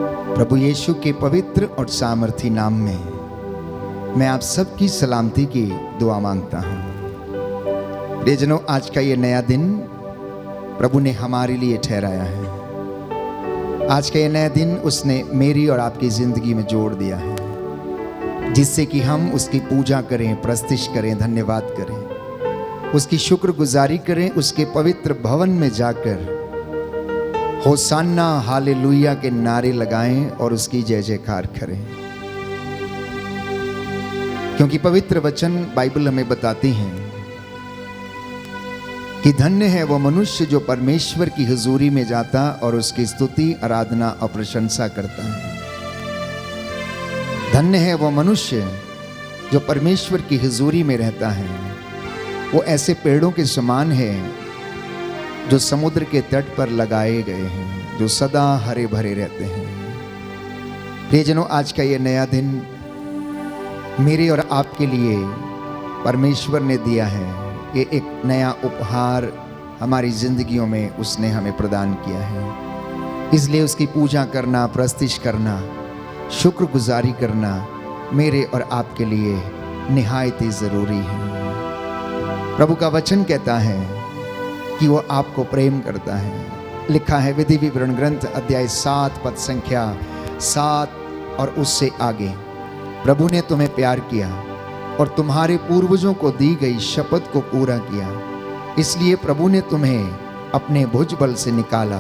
प्रभु यीशु के पवित्र और सामर्थी नाम में मैं आप सबकी सलामती की दुआ मांगता हूँ। प्रियजनों, आज का ये नया दिन प्रभु ने हमारे लिए ठहराया है। आज का ये नया दिन उसने मेरी और आपकी ज़िंदगी में जोड़ दिया है, जिससे कि हम उसकी पूजा करें, प्रस्तुति करें, धन्यवाद करें, उसकी शुक्रगुजारी करें, उसके पवित्र भवन में जाकर होसाना हालेलुया के नारे लगाएं और उसकी जय जयकार करें। क्योंकि पवित्र वचन बाइबल हमें बताती हैं कि धन्य है वो मनुष्य जो परमेश्वर की हुजूरी में जाता और उसकी स्तुति, आराधना और प्रशंसा करता है। धन्य है वो मनुष्य जो परमेश्वर की हुजूरी में रहता है। वो ऐसे पेड़ों के समान है जो समुद्र के तट पर लगाए गए हैं, जो सदा हरे भरे रहते हैं। प्रियजनों, आज का ये नया दिन मेरे और आपके लिए परमेश्वर ने दिया है। ये एक नया उपहार हमारी जिंदगियों में उसने हमें प्रदान किया है। इसलिए उसकी पूजा करना, प्रस्तुति करना, शुक्रगुजारी करना मेरे और आपके लिए निहायत ही ज़रूरी है। प्रभु का वचन कहता है कि वो आपको प्रेम करता है। लिखा है विधि विवरण ग्रंथ अध्याय 7 पद संख्या 7 और उससे आगे, प्रभु ने तुम्हें प्यार किया और तुम्हारे पूर्वजों को दी गई शपथ को पूरा किया। इसलिए प्रभु ने तुम्हें अपने भुजबल से निकाला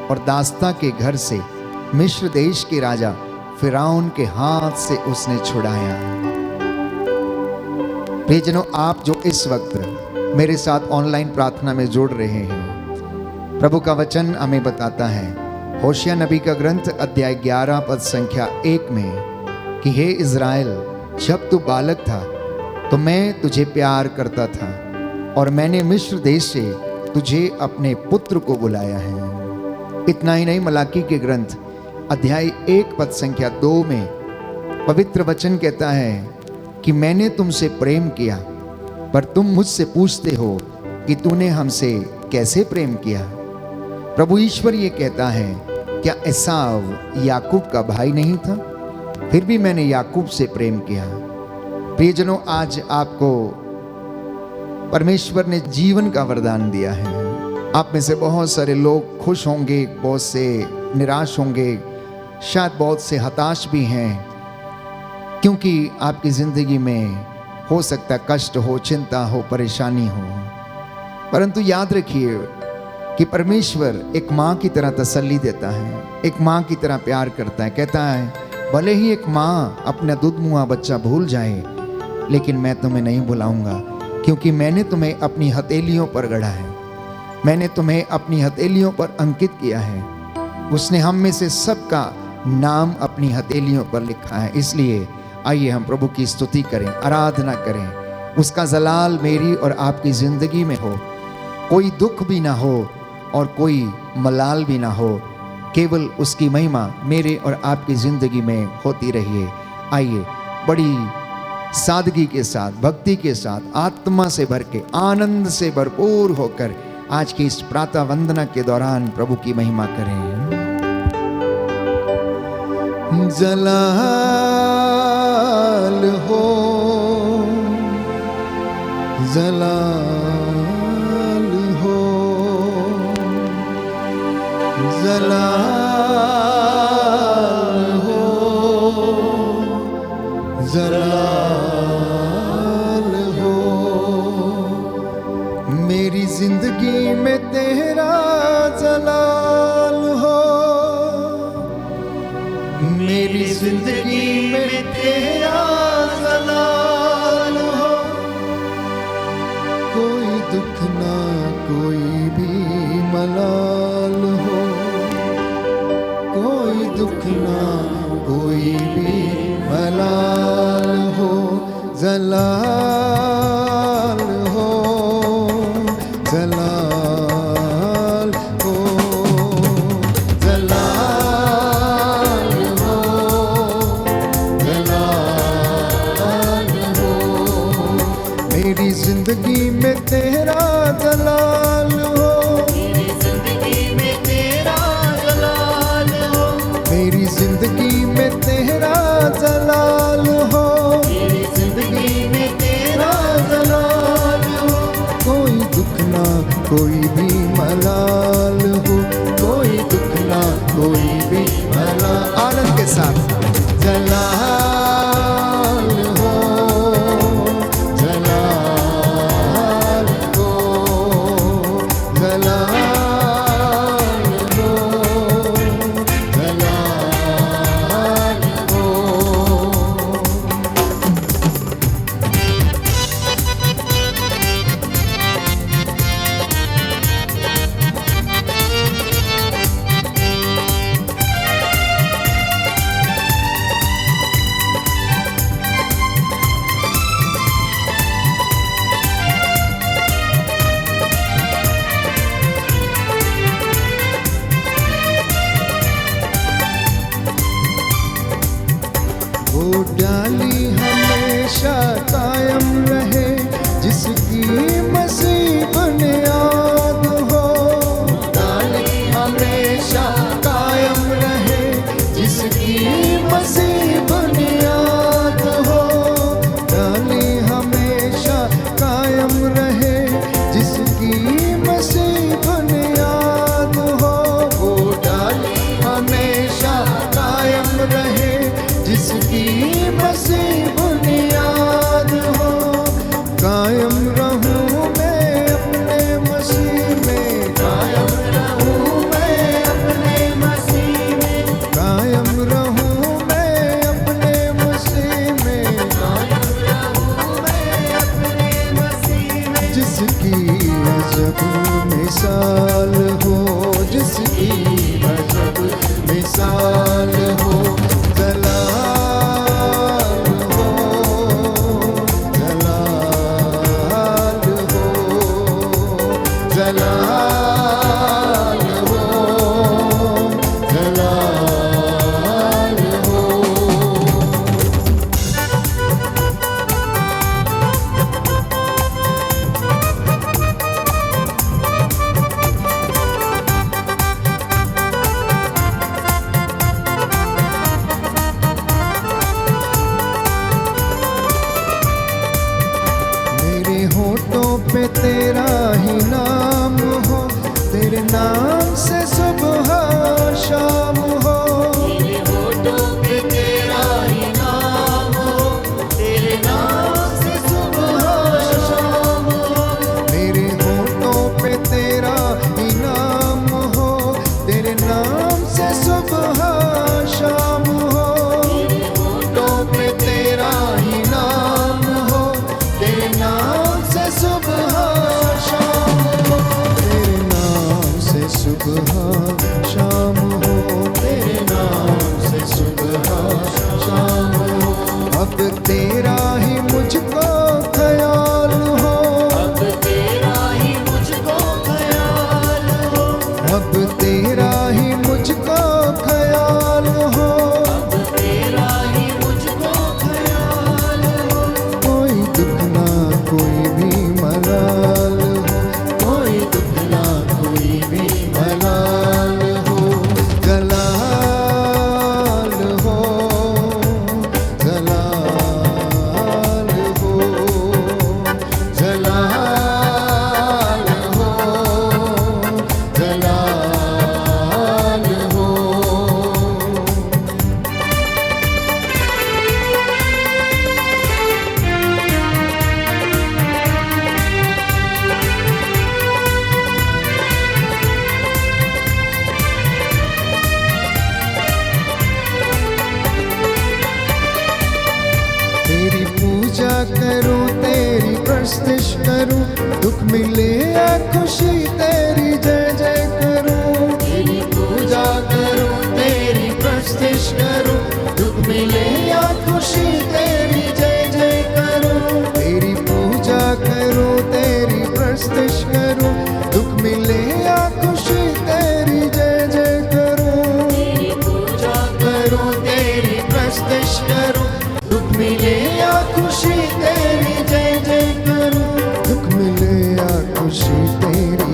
और दास्ता के घर से, मिस्र देश के राजा फिरौन के हाथ से उसने छुड़ाया। प्रियजनों, आप जो इस वक्त मेरे साथ ऑनलाइन प्रार्थना में जुड़ रहे हैं, प्रभु का वचन हमें बताता है होशिया नबी का ग्रंथ अध्याय 11 पद संख्या 1 में कि हे इज़राइल, जब तू बालक था तो मैं तुझे प्यार करता था और मैंने मिस्र देश से तुझे अपने पुत्र को बुलाया है। इतना ही नहीं, मलाकी के ग्रंथ अध्याय 1 पद संख्या 2 में पवित्र वचन कहता है कि मैंने तुमसे प्रेम किया पर तुम मुझसे पूछते हो कि तूने हमसे कैसे प्रेम किया। प्रभु ईश्वर ये कहता है, क्या एसाव याकूब का भाई नहीं था? फिर भी मैंने याकूब से प्रेम किया। प्रियजनों, आज आपको परमेश्वर ने जीवन का वरदान दिया है। आप में से बहुत सारे लोग खुश होंगे, बहुत से निराश होंगे, शायद बहुत से हताश भी हैं, क्योंकि आपकी जिंदगी में हो सकता कष्ट हो, चिंता हो, परेशानी हो। परंतु याद रखिए कि परमेश्वर एक माँ की तरह तसल्ली देता है, एक माँ की तरह प्यार करता है। कहता है, भले ही एक माँ अपना दूध मुआ बच्चा भूल जाए, लेकिन मैं तुम्हें नहीं भुलाऊंगा, क्योंकि मैंने तुम्हें अपनी हथेलियों पर गढ़ा है, मैंने तुम्हें अपनी हथेलियों पर अंकित किया है। उसने हम में से सबका नाम अपनी हथेलियों पर लिखा है। इसलिए आइए हम प्रभु की स्तुति करें, आराधना करें। उसका जलाल मेरी और आपकी ज़िंदगी में हो, कोई दुख भी ना हो और कोई मलाल भी ना हो, केवल उसकी महिमा मेरे और आपकी ज़िंदगी में होती रहिए। आइए बड़ी सादगी के साथ, भक्ति के साथ, आत्मा से भर के, आनंद से भरपूर होकर आज की इस प्रातः वंदना के दौरान प्रभु की महिमा करें। जलाल हो, जलाल हो, जलाल हो, जलाल हो। मेरी जिंदगी में तेरा जलाल हो, मेरी जिंदगी में तेरा जलाल हो। कोई दुख ना, कोई भी मलाल हो, कोई दुख ना, कोई भी मलाल हो। जलाल हो, जलाल हो, जलाल मेरी जिंदगी में तेरा जलाल हो, मेरी जिंदगी में तेरा जलाल हो, मेरी जिंदगी में तेरा जलाल हो, मेरी जिंदगी में तेरा जलाल हो, कोई दुख ना कोई भी मलाल हो, कोई दुख ना कोई भी मलाल। आनंद के साथ जलाल हो, जलाल हो, जलाल हो, जलाल हो। वो डाली हमेशा कायम रहे, जिसकी मसीह बुनियाद हो, डाली हमेशा कायम रहे, जिसकी मसीह बुनियाद हो, डाली हमेशा कायम रहे, जिसकी मसीह बुनियाद हो, वो डाली हमेशा कायम रहे, जिसकी मसीह बुनियाद हो। कायम रहूं मैं अपने मसीह में, कायम रहूं मैं अपने मसीह में, कायम रहूं मैं अपने मसीह में, कायम रहूं मैं अपने मसीह में, जिसकी अजब मिसाल हो, जिसकी अजब मिसाल हो। जलाल हो, जलाल हो, जलाल हो, जलाल हो। मेरे होठों पे तेरा ही नाम हो, तेरे नाम से सुबह शाम हो, तेरे होठों पे तेरा ही नाम हो, तेरे नाम से सुबह शाम हो, मेरे होठों पे तेरा ही नाम हो, तेरे नाम से सुबह शाम हो, तेरे होठों पे तेरा ही नाम हो, तेरे नाम से सुबह शाम हो, तेरे नाम से सुबह शाम हो, तेरे नाम से सुबह शाम हो। अब तेरा ही मुझको ख्याल हो, अब तेरा ही मुझको ख्याल हो, अब तेरा ही मुझको ख्याल हो, अब तेरा ही मुझको ख्याल हो, कोई दुख ना कोई भी मलाल हो, कोई दुख ना कोई भी मलाल हो। जलाल हो, जलाल हो, जलाल हो, जलाल हो। तेरी पूजा करूं, तेरी प्रस्तुति करूं, दुख मिले या खुशी तेरी जय जय करूं, तेरी पूजा करूं, तेरी प्रस्तुति करूं, दुख मिले या खुशी तेरी जय जय करूं, तेरी पूजा करूं, तेरी प्रस्तुति करूं, दुख मिले या खुशी तेरी जय जय करूं, तेरी पूजा करूं तेरी प्रस्तुति करूं, दुख मिले या खुशी तेरी जय जय करूं, दुख मिले या खुशी तेरी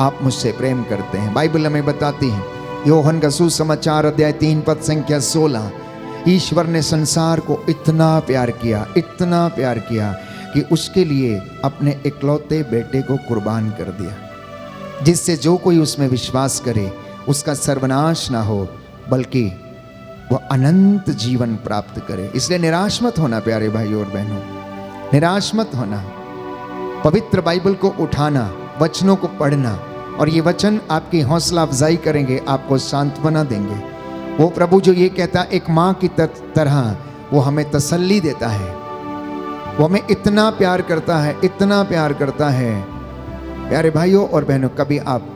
आप मुझसे प्रेम करते हैं। बाइबल हमें बताती है, योहन का सुसमाचार अध्याय 3 पद संख्या 16, ईश्वर ने संसार को इतना प्यार किया कि उसके लिए अपने इकलौते बेटे को कुर्बान कर दिया, जिससे जो कोई उसमें विश्वास करे उसका सर्वनाश ना हो बल्कि वह अनंत जीवन प्राप्त करे। इसलिए निराश मत होना प्यारे भाइयों और बहनों, निराश मत होना। पवित्र बाइबल को उठाना, वचनों को पढ़ना, और ये वचन आपकी हौसला अफजाई करेंगे, आपको सांत्वना देंगे। वो प्रभु जो ये कहता है एक माँ की तरह वो हमें तसल्ली देता है, वो हमें इतना प्यार करता है, इतना प्यार करता है। प्यारे भाइयों और बहनों, कभी आप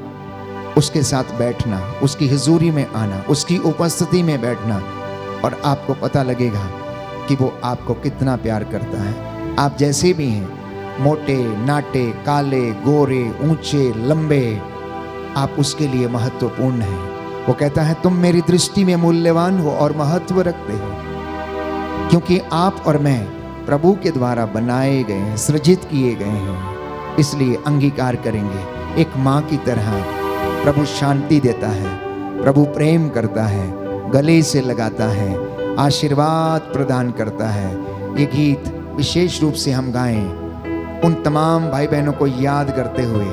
उसके साथ बैठना, उसकी हुजूरी में आना, उसकी उपस्थिति में बैठना, और आपको पता लगेगा कि वो आपको कितना प्यार करता है। आप जैसे भी हैं, मोटे, नाटे, काले, गोरे, ऊंचे, लंबे, आप उसके लिए महत्वपूर्ण हैं। वो कहता है तुम मेरी दृष्टि में मूल्यवान हो और महत्व रखते हो, क्योंकि आप और मैं प्रभु के द्वारा बनाए गए हैं, सृजित किए गए हैं। इसलिए अंगीकार करेंगे, एक माँ की तरह प्रभु शांति देता है, प्रभु प्रेम करता है, गले से लगाता है, आशीर्वाद प्रदान करता है। ये गीत विशेष रूप से हम गाएं उन तमाम भाई बहनों को याद करते हुए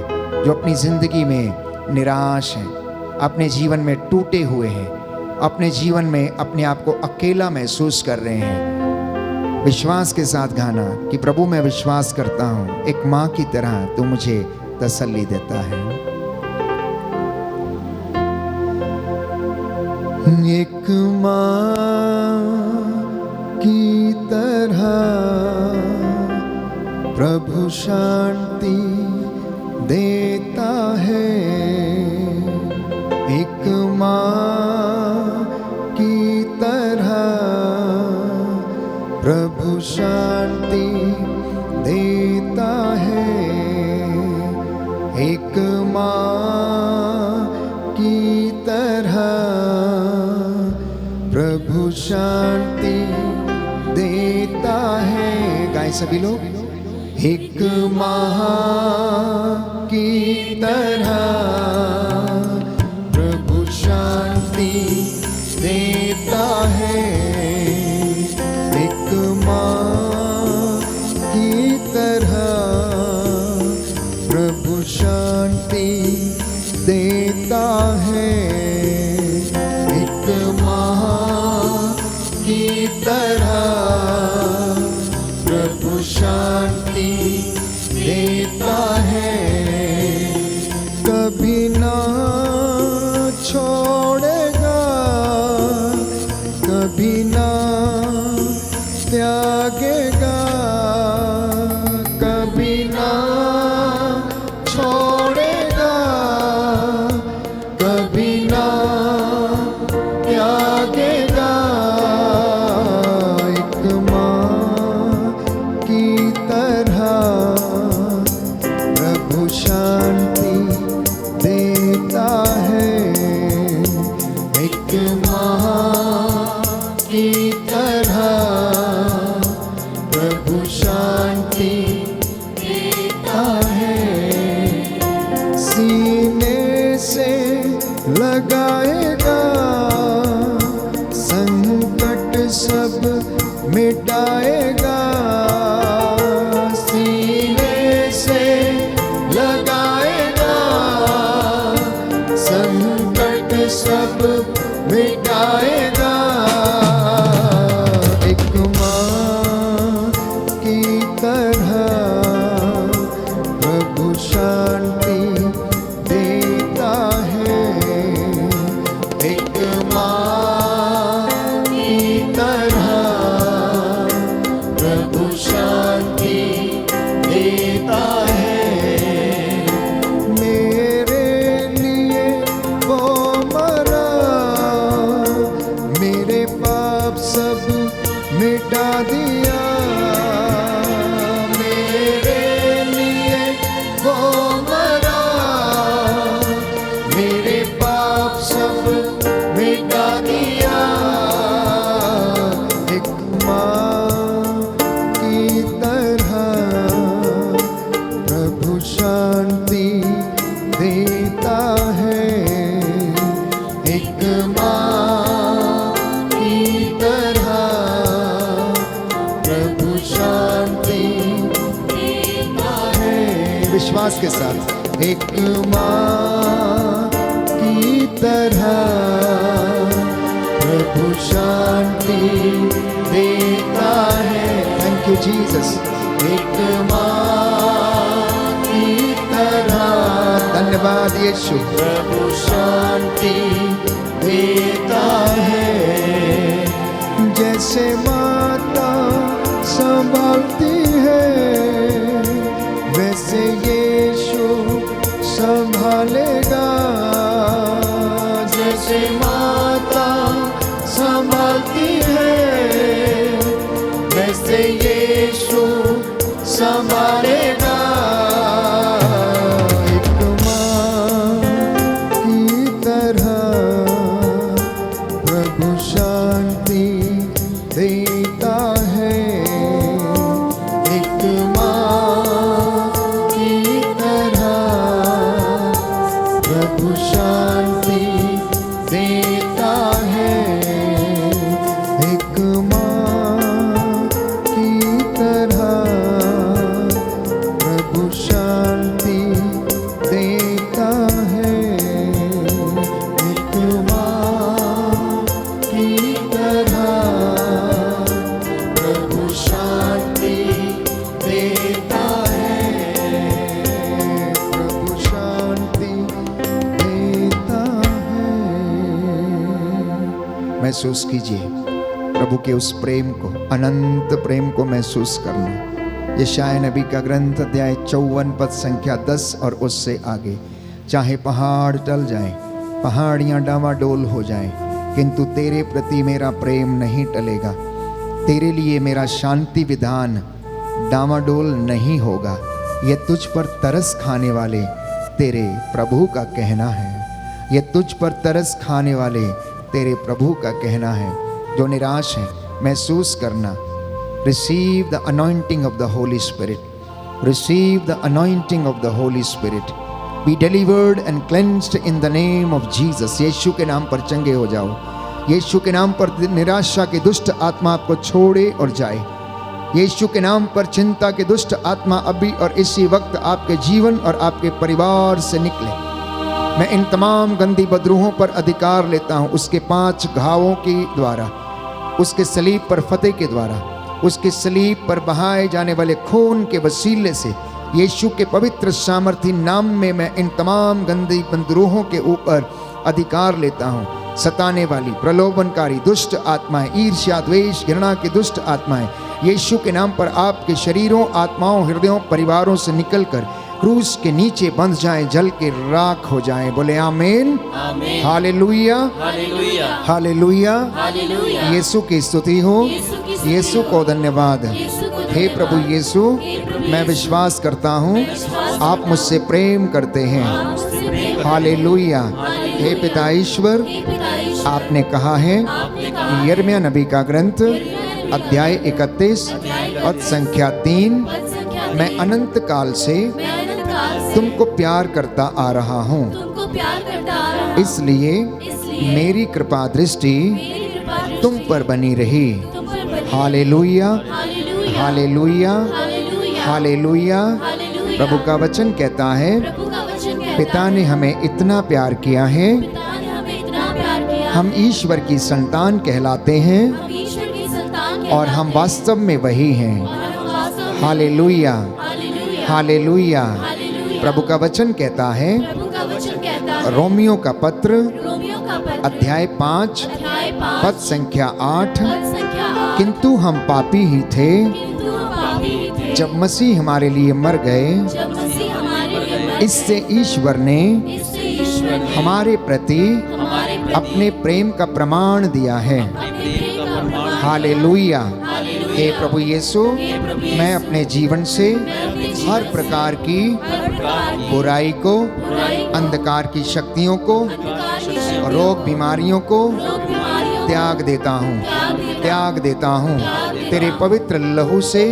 जो अपनी ज़िंदगी में निराश हैं, अपने जीवन में टूटे हुए हैं, अपने जीवन में अपने आप को अकेला महसूस कर रहे हैं। विश्वास के साथ गाना कि प्रभु मैं विश्वास करता हूँ, एक माँ की तरह तू मुझे तसल्ली देता है। एक माँ की तरह प्रभु शांति देता है, एक माँ की तरह प्रभु शांति देता है, एक माँ की तरह प्रभु शांति देता है। गाएं सभी लोग। एक माँ की तरह प्रभु शांति देता है, एक माँ की तरह प्रभु शांति देता है, एक माँ की तरह प्रभु शांति देता है। कभी ना छोड़ेगा, कभी ना त्यागेगा, कभी ना छोड़ेगा, कभी ना त्यागेगा। एक माँ की तरह प्रभु शांति देता है, एक माँ की तरह प्रभु शांति देता है। सीने से लगाएगा, संकट सब मिटाएगा, सीने से लगाएगा, संकट सब मिटाएगा। एक माँ की तरह प्रभु शांति देता है, एक माँ की तरह प्रभु शांति देता है। मेरे लिए वो मरा, विश्वास के साथ। एक माँ की तरह प्रभु शांति देता है। Thank you Jesus. एक माँ की तरह धन्यवाद यीशु। प्रभु शांति देता है। जैसे माता संभालती है वैसे यीशु संभालेगा। जैसे माता संभालती है वैसे यीशु संभालेगा। एक माँ की तरह प्रभु शांति देता है। एक माँ की तरह प्रभु शांति देता है। एक माँ की तरह प्रभु शांति देता है। एक माँ की तरह प्रभु शांति देता है। प्रभु शांति देता है। महसूस कीजिए प्रभु के उस प्रेम को, अनंत प्रेम को महसूस करना। यशायाह नबी का ग्रंथ अध्याय 54 पद संख्या 10 और उससे आगे। चाहे पहाड़ टल जाएं, पहाड़ियां डामाडोल हो जाएं, किंतु तेरे प्रति मेरा प्रेम नहीं टलेगा। तेरे लिए मेरा शांति विधान डामाडोल नहीं होगा। यह तुझ पर तरस खाने वाले तेरे प्रभु का कहना है। यह तुझ पर तरस खाने वाले तेरे प्रभु का कहना है। जो निराश है, महसूस करना। Receive the anointing of the Holy Spirit. Receive the anointing of the Holy Spirit. Be delivered and cleansed in the name of Jesus. यीशु के नाम पर चंगे हो जाओ। यीशु के नाम पर निराशा की दुष्ट आत्मा आपको छोड़े और जाए। यीशु के नाम पर चिंता की दुष्ट आत्मा अभी और इसी वक्त आपके जीवन और आपके परिवार से निकले। मैं इन तमाम गंदी बदरूहों पर अधिकार लेता हूँ, उसके 5 घावों के द्वारा, उसके सलीब पर फतेह के द्वारा, उसके सलीब पर बहाए जाने वाले खून के वसीले से, यीशु के पवित्र सामर्थी नाम में मैं इन तमाम गंदी बंदरूहों के ऊपर अधिकार लेता हूँ। सताने वाली, प्रलोभनकारी दुष्ट आत्माएं, ईर्ष्या, द्वेष, घृणा की दुष्ट आत्माएं यीशु के नाम पर आपके शरीरों, आत्माओं, हृदयों, परिवारों से निकलकर क्रूस के नीचे बंध जाएं, जल के राख हो जाएं। बोले आमीन। Hallelujah, hallelujah. यीशु की स्तुति हो, यीशु को धन्यवाद। हे प्रभु यीशु, मैं विश्वास करता हूँ आप मुझसे प्रेम करते हैं। हालेलुया। हे पिता ईश्वर, आपने कहा है यिर्मयाह नबी का ग्रंथ अध्याय 31 पद संख्या 3, मैं अनंत काल से तुमको प्यार करता आ रहा हूँ, इसलिए मेरी कृपा दृष्टि तुम पर बनी रही। Hallelujah, hallelujah, hallelujah. प्रभु का वचन कहता है पिता ने हमें इतना प्यार किया है, हम ईश्वर की संतान कहलाते हैं और हम वास्तव में वही हैं। Hallelujah, hallelujah. प्रभु का वचन कहता है रोमियो का पत्र अध्याय 5 पद संख्या 8, किंतु हम पापी ही थे जब मसीह हमारे लिए मर गए, इससे ईश्वर ने हमारे प्रति अपने प्रेम का प्रमाण दिया है। हालेलुया। हे प्रभु यीशु, मैं अपने जीवन से हर प्रकार की बुराई को, अंधकार की शक्तियों को, रोग बीमारियों को त्याग देता हूँ, त्याग देता हूँ। तेरे पवित्र लहू से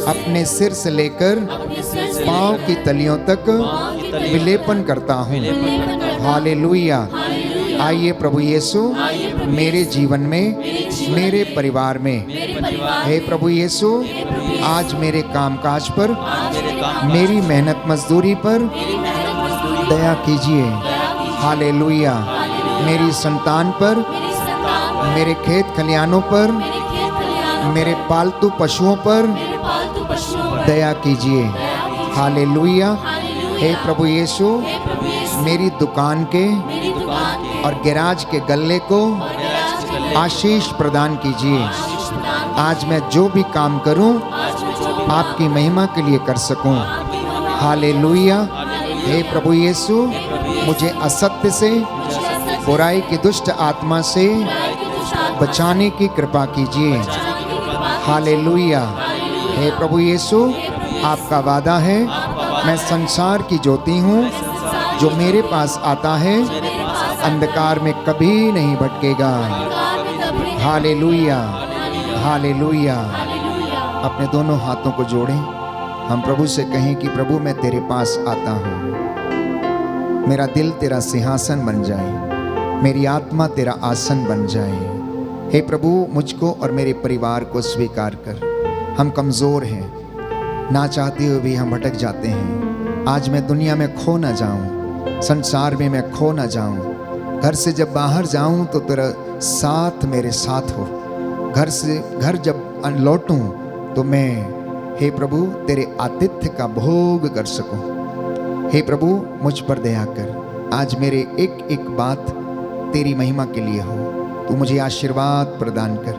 अपने सिर से लेकर पाँव की तलियों तक विलेपन करता हूँ। हालेलुया। आइए प्रभु यीशु मेरे जीवन में, मेरे परिवार में, हे प्रभु यीशु आज मेरे कामकाज पर, आज मेरे काम मेरी मेहनत मजदूरी पर मेरी मेहनत मजदूरी दया कीजिए। हालेलुया। मेरी संतान पर, मेरी संतान मेरे खेत खलिहानों पर, मेरे खेत खलिहानों मेरे पालतू पशुओं पर मेरे पालतू पशुओं पर दया कीजिए। हालेलुया। हे प्रभु यीशु, हे प्रभु यीशु मेरी दुकान के मेरी दुकान के और गैराज के गल्ले को और गैराज के गले आशीष प्रदान कीजिए। आशीष प्रदान आज मैं जो भी काम करूं आज मैं जो भी आपकी महिमा के लिए कर सकूं। आपकी महिमा हालेलुया। हे प्रभु यीशु, मुझे असत्य से, बुराई की दुष्ट आत्मा से बचाने की कृपा कीजिए। हालेलुया। हे प्रभु यीशु, आपका वादा है, मैं संसार की ज्योति हूँ, जो मेरे पास आता है अंधकार में कभी नहीं भटकेगा। हालेलुया। हालेलुया। अपने दोनों हाथों को जोड़ें, हम प्रभु से कहें कि प्रभु मैं तेरे पास आता हूँ, मेरा दिल तेरा सिंहासन बन जाए, मेरी आत्मा तेरा आसन बन जाए। हे प्रभु, मुझको और मेरे परिवार को स्वीकार कर। हम कमज़ोर हैं, ना चाहते हुए भी हम भटक जाते हैं। आज मैं दुनिया में खो ना जाऊं, संसार में मैं खो ना जाऊं। घर से जब बाहर जाऊं तो तेरा साथ मेरे साथ हो। घर जब लौटूं तो मैं, हे प्रभु, तेरे आतिथ्य का भोग कर सकूं। हे प्रभु, मुझ पर दया कर। आज मेरे एक एक बात तेरी महिमा के लिए हो। तू मुझे आशीर्वाद प्रदान कर।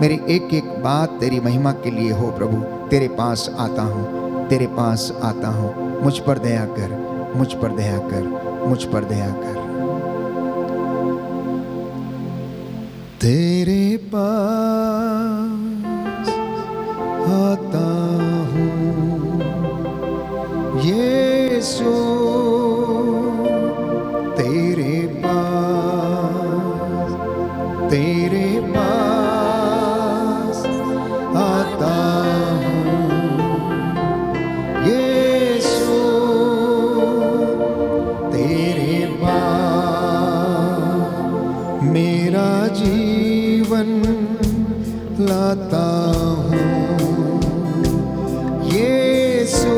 मेरी एक एक बात तेरी महिमा के लिए हो। प्रभु, तेरे पास आता हूँ, तेरे पास आता हूँ। मुझ पर दया कर, मुझ पर दया कर, मुझ पर दया कर। तेरे पास आता हूँ यीशु, तेरे पास आता हूँ यीशु, तेरे पास मेरा जीवन लाता हूँ यीशु,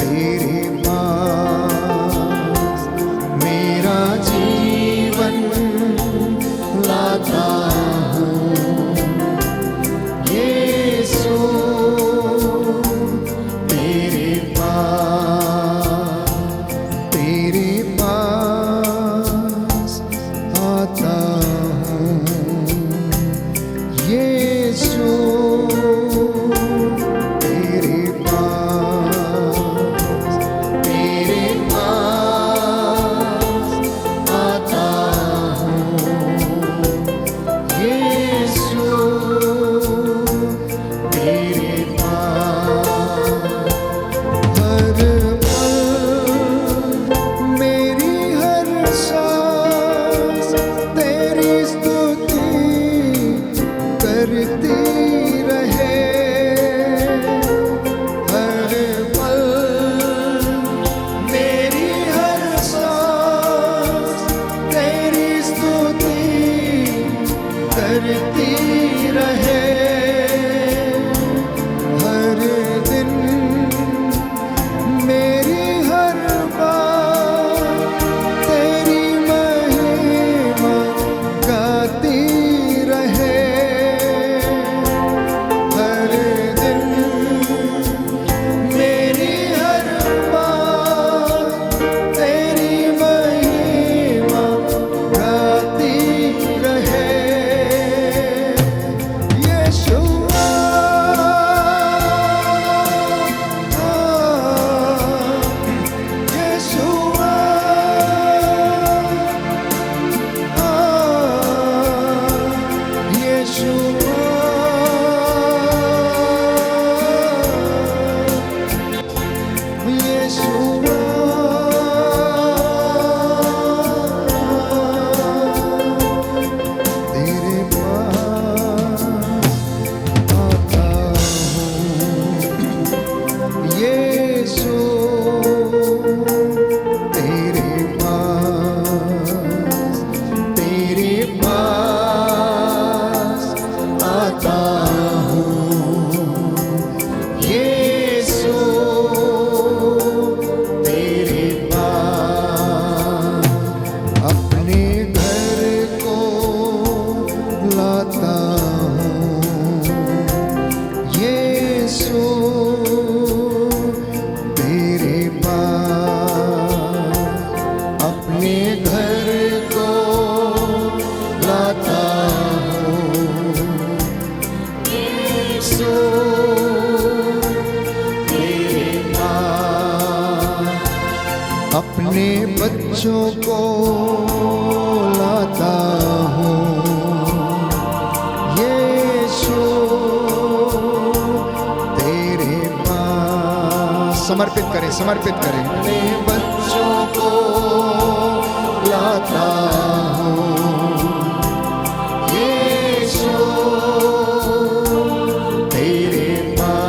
तेरे पास मेरा जीवन लाता हूँ यीशु, तेरे पास आता हूँ अपने बच्चों को लाता हूँ यीशु तेरे पास। समर्पित करें, समर्पित करें। अपने बच्चों को लाता हूँ यीशु तेरे पास।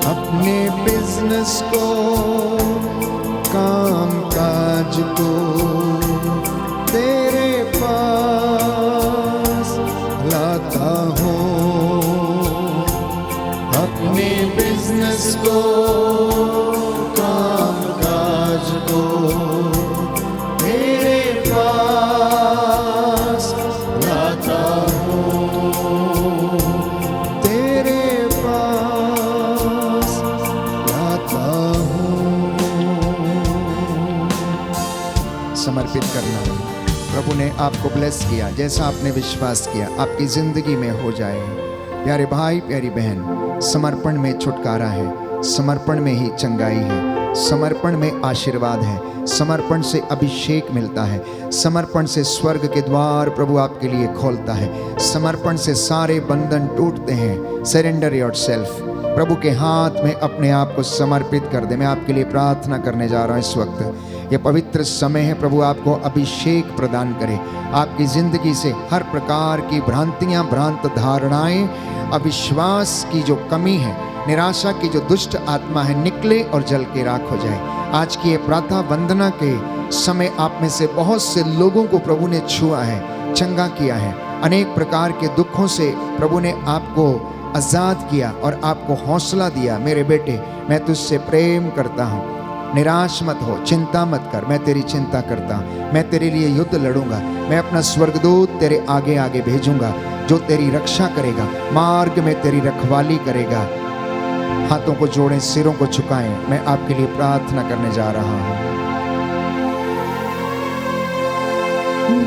अपने बिजनेस को, काम काज को तेरे पास लाता हूँ। अपने बिजनेस को, काम काज को तेरे पास लाता हूँ, तेरे पास लाता हूँ। समर्पित करना। प्रभु ने आपको ब्लेस किया, जैसा आपने विश्वास किया आपकी जिंदगी में हो जाए। प्यारे भाई प्यारी बहन, समर्पण में छुटकारा है, समर्पण में ही चंगाई है, समर्पण में आशीर्वाद है, समर्पण से अभिषेक मिलता है, समर्पण से स्वर्ग के द्वार प्रभु आपके लिए खोलता है, समर्पण से सारे बंधन टूटते हैं। सरेंडर योरसेल्फ, प्रभु के हाथ में अपने आप को समर्पित कर दे। मैं आपके लिए प्रार्थना करने जा रहा हूँ इस वक्त। ये पवित्र समय है, प्रभु आपको अभिषेक प्रदान करे, आपकी जिंदगी से हर प्रकार की भ्रांतियां, भ्रांत धारणाएं, अविश्वास की जो कमी है, निराशा की जो दुष्ट आत्मा है, निकले और जल के राख हो जाए। आज की ये प्रातः वंदना के समय आप में से बहुत से लोगों को प्रभु ने छुआ है, चंगा किया है। अनेक प्रकार के दुखों से प्रभु ने आपको आजाद किया और आपको हौसला दिया। मेरे बेटे, मैं तुझसे प्रेम करता हूँ, निराश मत हो, चिंता मत कर, मैं तेरी चिंता करता हूँ, मैं तेरे लिए युद्ध लड़ूंगा, मैं अपना स्वर्गदूत तेरे आगे आगे भेजूंगा जो तेरी रक्षा करेगा, मार्ग में तेरी रखवाली करेगा। हाथों को जोड़ें, सिरों को झुकाएं, मैं आपके लिए प्रार्थना करने जा रहा हूँ।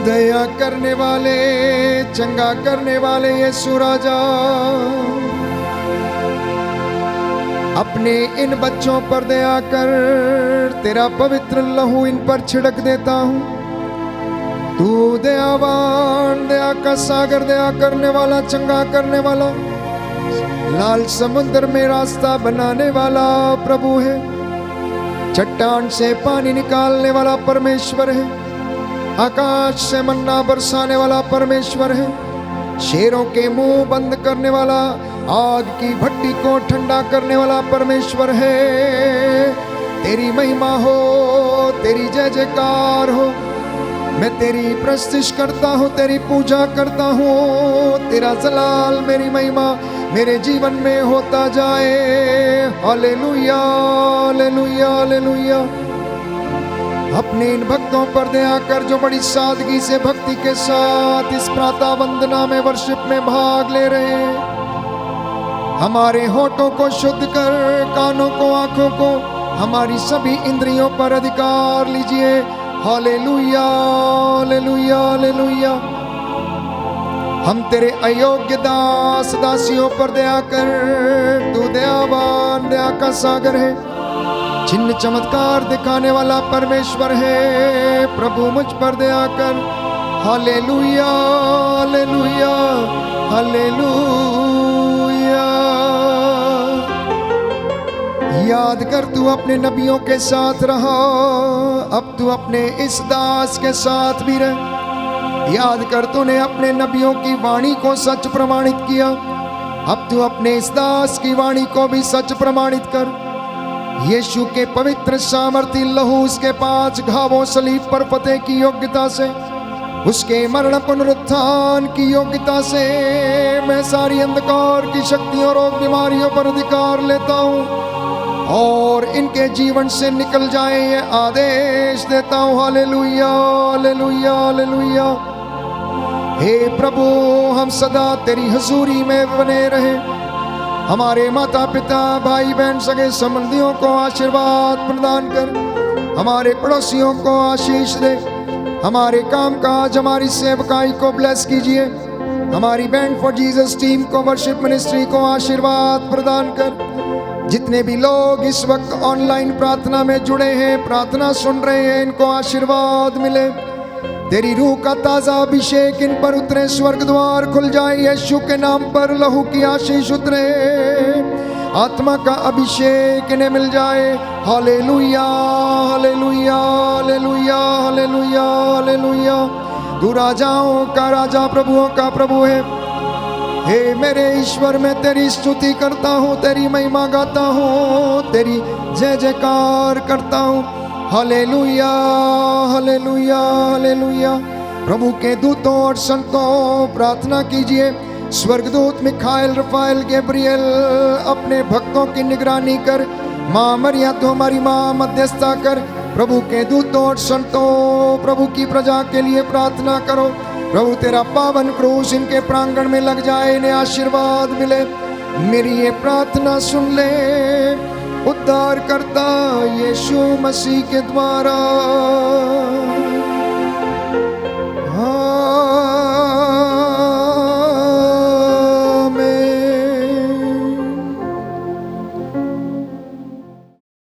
दया करने वाले, चंगा करने वाले यीशु राजा, अपने इन बच्चों पर दया कर, तेरा पवित्र लहू इन पर छिड़क देता हूँ। तू दयावान, दया का सागर, दया करने वाला, चंगा करने वाला, लाल समुद्र में रास्ता बनाने वाला प्रभु है। चट्टान से पानी निकालने वाला परमेश्वर है, आकाश से मन्ना बरसाने वाला परमेश्वर है, शेरों के मुंह बंद करने वाला, आग की भट्टी को ठंडा करने वाला परमेश्वर है। तेरी महिमा हो, तेरी जय जयकार हो। मैं तेरी प्रस्तुति करता हूँ, तेरी पूजा करता हूँ। तेरा जलाल, मेरी महिमा मेरे जीवन में होता जाए। Hallelujah, hallelujah, hallelujah. अपने इन भक्तों पर दया कर जो बड़ी सादगी से भक्ति के साथ इस प्रातः वंदना में वर्शिप में भाग ले रहे हैं। हमारे होठों को शुद्ध कर, कानों को, आंखों को, हमारी सभी इंद्रियों पर अधिकार लीजिए। Hallelujah, hallelujah, hallelujah. हम तेरे अयोग्य दास दासियों पर दया कर, तू दयावान, दया का सागर है, चिन्ह चमत्कार दिखाने वाला परमेश्वर है। प्रभु मुझ पर दया कर। Hallelujah, hallelujah, hallelujah. याद कर, तू अपने नबियों के साथ रहा, अब तू अपने इस दास के साथ भी रह। याद कर, तूने अपने नबियों की वाणी को सच प्रमाणित किया, अब तू अपने इस दास की वाणी को भी सच प्रमाणित कर। यीशु के पवित्र सामर्थी लहू, उसके 5 घावों सलीब पर फतेह की योग्यता से, उसके मरण पुनरुत्थान की योग्यता से मैं सारी अंधकार की शक्तियों और बीमारियों पर अधिकार लेता हूँ और इनके जीवन से निकल जाए ये आदेश देता हूँ। Hallelujah, hallelujah, hallelujah. हे प्रभु, हम सदा तेरी हजूरी में बने रहे। हमारे माता पिता, भाई बहन, सगे संबंधियों को आशीर्वाद प्रदान कर। हमारे पड़ोसियों को आशीष दे। हमारे काम काज, हमारी सेवकाई को ब्लेस कीजिए। हमारी बैंड फॉर जीसस टीम को, वर्शिप मिनिस्ट्री को आशीर्वाद प्रदान कर। जितने भी लोग इस वक्त ऑनलाइन प्रार्थना में जुड़े हैं, प्रार्थना सुन रहे हैं, इनको आशीर्वाद मिले। तेरी रूह का ताजा अभिषेक इन पर उतरे, स्वर्ग द्वार खुल जाए, यीशु के नाम पर लहू की आशीष उतरे, आत्मा का अभिषेक इन्हें मिल जाए। Hallelujah hallelujah hallelujah hallelujah hallelujah. तू राजाओं का राजा, प्रभुओं का प्रभु है। हे मेरे ईश्वर, मैं तेरी स्तुति करता हूँ, तेरी महिमा गाता हूँ, तेरी जय जयकार करता हूँ। Hallelujah hallelujah hallelujah. प्रभु के दूतों और संतों प्रार्थना कीजिए। स्वर्गदूत मिखाएल, रफाएल, गैब्रियल अपने भक्तों की निगरानी कर। माँ मरिया तो हमारी माँ, मध्यस्थता कर। प्रभु के दूतों और संतों प्रभु की प्रजा के लिए प्रार्थना करो। प्रभु तेरा पावन क्रूस इनके प्रांगण में लग जाए, इन्हें आशीर्वाद मिले। मेरी ये प्रार्थना सुन ले उद्धार करता यीशु मसीह के द्वारा।